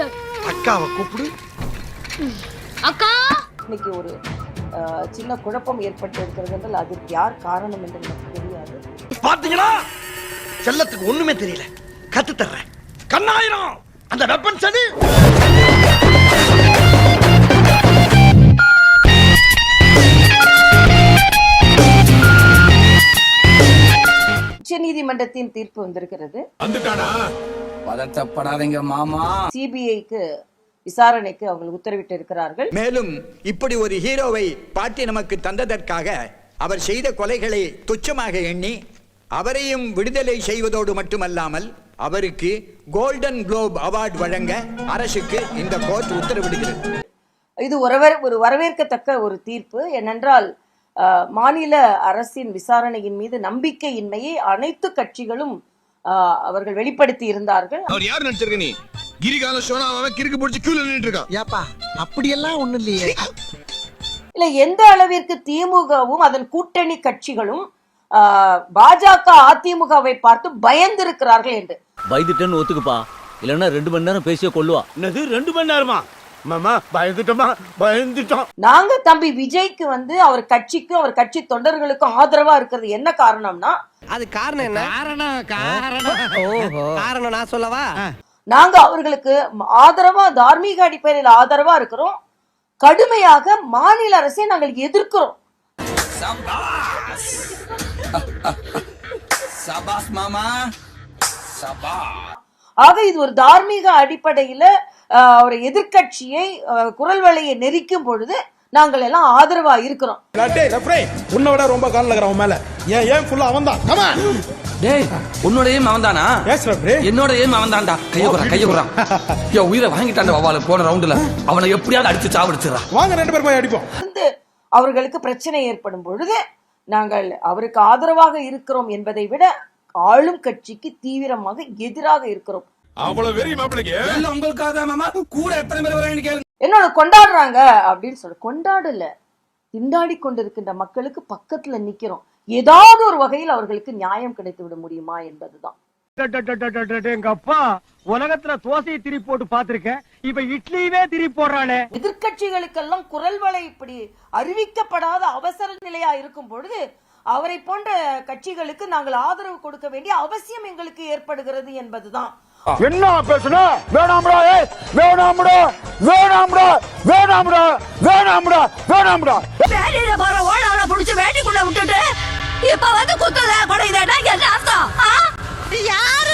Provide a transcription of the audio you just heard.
Sister. அக்காவை கூப்பிடு. அக்கா. இன்னைக்கு ஒரு சின்ன குழப்பம் ஏற்பட்டு இருக்கிறது என்றால் அதற்கு யார் காரணம் என்று எனக்கு தெரியாது. பாத்தீங்களா, செல்லத்துக்கு ஒண்ணுமே தெரியல. கத்து தர்றேன். கண்ணாயிரம் அந்த வெப்பன் சதி. உச்சநீதிமன்றத்தின் தீர்ப்பு வந்திருக்கிறது. பதட்டப்படாதீங்க மாமா. சிபிஐக்கு விசாரணைக்கு அவர்கள் உத்தரவிட்டு இருக்கிறார்கள். மேலும் இப்படி ஒரு ஹீரோவை பாட்டி நமக்கு தந்ததற்காக அவர் செய்த கொலைகளை துச்சமாக எண்ணி அவரையும் விடுதலை செய்வதோடு மட்டுமல்லாமல் அவருக்கு கோல்டன் குளோப் அவார்டு வழங்க அரசுக்கு இந்த கோர்ட் உத்தரவிடுகிறது. இது ஒரு வரவேற்கத்தக்க ஒரு தீர்ப்பு. ஏனென்றால் மாநில அரசின் விசாரணையின் மீது நம்பிக்கையின்மையை அனைத்து கட்சிகளும் அவர்கள் வெளிப்படுத்தி இருந்தார்கள். அவர் யார் நினைச்சிருக்க நீ? கிரிகால சோனாவை கிறுக்கு பிடிச்சு கியூல நின்னுட்டு இருக்கான். ஏப்பா அப்படியெல்லாம் ஒண்ணு இல்லையே. இல்ல, எந்த அளவிற்கு திமுகவும் அதன் கூட்டணி கட்சிகளும் பாஜக அதிமுகவை பார்த்து பயந்திருக்கிறார்கள் என்று. பயந்துட்டேன்னு ஒத்துக்குப்பா, இல்லன்னா 2 மணி நேரம் பேசிய கொள்ளுவா. என்னது 2 மணி நேரமா? மாமா பயந்துட்டோம். நாங்க தம்பி விஜய்க்கு அவர் கட்சிக்கும் அவர் கட்சி தொண்டர்களுக்கும் ஆதரவா இருக்கிறது என்ன காரணம்னா, அது காரணம் என்ன? காரணம் நான் சொல்லவா? நாங்க அவர்களுக்கு ஆதரவா, தார்மீக அடிப்படையில் ஆதரவா இருக்கிறோம். கடுமையாக மாநில அரசை நாங்கள் எதிர்க்கிறோம். ஆக இது ஒரு தார்மீக அடிப்படையில ஒரு எதிர்கட்சியை குரல் வலையை நெரிக்கும் பொழுது நாங்கள் எல்லாம் ஆதரவா இருக்கிறோம். உன்னோட ரொம்ப கால் நகரம் மேல ஏன் ஃபுல்லா அவன்தான். டேய், உன்னோட ஏம் அவன்தானா? என்னோட ஏம் அவன்தான்டா. கையகுறா உயிரை வாங்கிட்டாண்ட வவால போன ரவுண்டுல. அவனை எப்படியாவது அடிச்சு சாவடிச்சிடறா. வாங்க 2 பேர் போய் அடிப்போம். அவர்களுக்கு பிரச்சனை ஏற்படும் பொழுது நாங்கள் அவருக்கு ஆதரவாக இருக்கிறோம் என்பதை விட ஆளும் கட்சிக்கு தீவிரமாக எதிராக இருக்கிறோம். அவ்வளவு வெறி மாப்பிளைக்கு உங்களுக்காக மாமா கூட எத்தனை பேர் வரேன்னு கேளு. என்னோட கொண்டாடுறாங்க அப்படின்னு சொல்லி கொண்டாடல, திண்டாடி கொண்டிருக்கின்ற மக்களுக்கு பக்கத்துல நிக்கிறோம். ஏதாவது ஒரு வகையில் அவர்களுக்கு நியாயம் கிடைத்து விட முடியுமா என்பதுதான். எங்க அப்பா உலகத்துல தோசையை திருப்பி போட்டு பாத்திருக்கேன், இப்ப இட்லியவே திருப்பி போடுறானே. எதிர்கட்சிகளுக்கெல்லாம் குரல் வலை இப்படி அறிவிக்கப்படாத அவசர நிலையா இருக்கும் பொழுது அவரை போன்ற கட்சிகளுக்கு நாங்கள் ஆதரவு கொடுக்க வேண்டிய அவசியம் எங்களுக்கு ஏற்படுகிறது என்பதுதான். என்ன பேசுனா? வேணாம்டா, வேணாம்டா, வேணாம்டா, வேணாம்டா, வேணாம்டா, வேணாம்டா. வேலையில போற ஓடாவல புடிச்சு வேட்டிக்குள்ள விட்டுட்டு இப்ப குத்துதே கொடைதேனா என்ன அர்த்தம்? யாரு